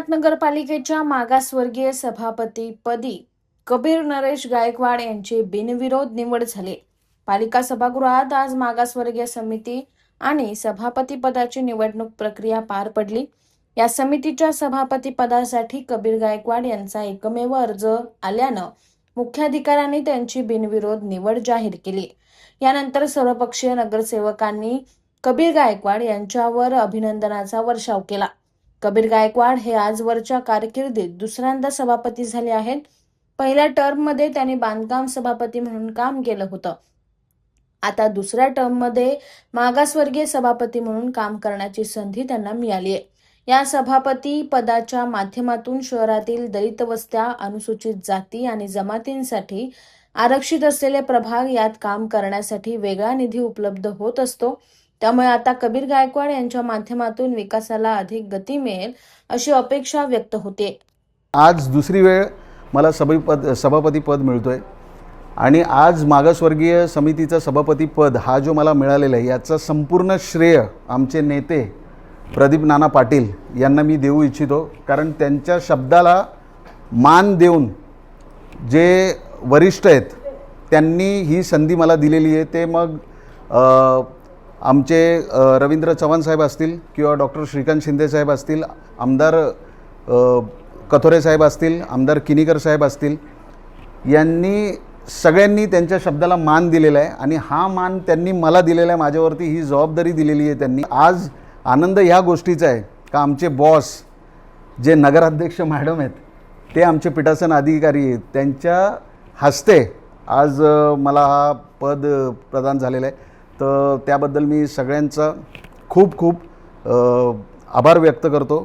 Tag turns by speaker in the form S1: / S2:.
S1: अंबरनाथ नगरपालिकेच्या मागासवर्गीय सभापतीपदी कबीर नरेश गायकवाड यांची बिनविरोध निवड झाली। पालिका सभागृहात आज मागासवर्गीय समिती आणि सभापती पदाची निवडणूक प्रक्रिया पार पडली। या समितीच्या सभापती पदासाठी कबीर गायकवाड यांचा एकमेव अर्ज आल्यानं मुख्याधिकाऱ्यांनी त्यांची बिनविरोध निवड जाहीर केली। यानंतर सर्वपक्षीय नगरसेवकांनी कबीर गायकवाड यांच्यावर अभिनंदनाचा वर्षाव केला। कबीर गायकवाड हे आजवरच्या कारकिर्दीत दुसऱ्यांदा सभापती झाले आहेत। पहिल्या टर्ममध्ये त्यांनी बांधकाम सभापती म्हणून काम केलं होतं। आता दुसऱ्या टर्ममध्ये मागासवर्गीय सभापती म्हणून काम करण्याची संधी त्यांना मिळाली आहे। या सभापती पदाच्या माध्यमातून शहरातील दलित वस्त्या, अनुसूचित जाती आणि जमातींसाठी आरक्षित असलेले प्रभाग यात काम करण्यासाठी वेगळा निधी उपलब्ध होत असतो। त्यामुळे आता कबीर गायकवाड यांच्या माध्यमातून विकासाला अधिक गती मिळेल अशी अपेक्षा व्यक्त होते।
S2: आज दुसरी वेळ मला सभापती पद मिळतोय आणि आज मागासवर्गीय समितीचा सभापती पद हा जो मला मिळालेला आहे याचा संपूर्ण श्रेय आमचे नेते प्रदीप नाना पाटील यांना मी देऊ इच्छितो। कारण त्यांच्या शब्दाला मान देऊन जे वरिष्ठ आहेत त्यांनी ही संधी मला दिलेली आहे। ते मग आमचे रवींद्र चव्हाण साहेब असतील किंवा डॉक्टर श्रीकांत शिंदे साहेब असतील, आमदार कथोरे साहेब असतील, आमदार किनीकर साहेब असतील, यांनी सगळ्यांनी त्यांच्या शब्दाला मान दिलेला आहे आणि हा मान त्यांनी मला दिलेला आहे। माझ्यावरती ही जबाबदारी दिलेली आहे त्यांनी। आज आनंद ह्या गोष्टीचा आहे का आमचे बॉस जे नगराध्यक्ष मॅडम आहेत ते आमचे पीठासन अधिकारी आहेत, त्यांच्या हस्ते आज मला हा पद प्रदान झालेला आहे। तर त्याबद्दल मी सगळ्यांचा खूप खूप आभार व्यक्त करतो।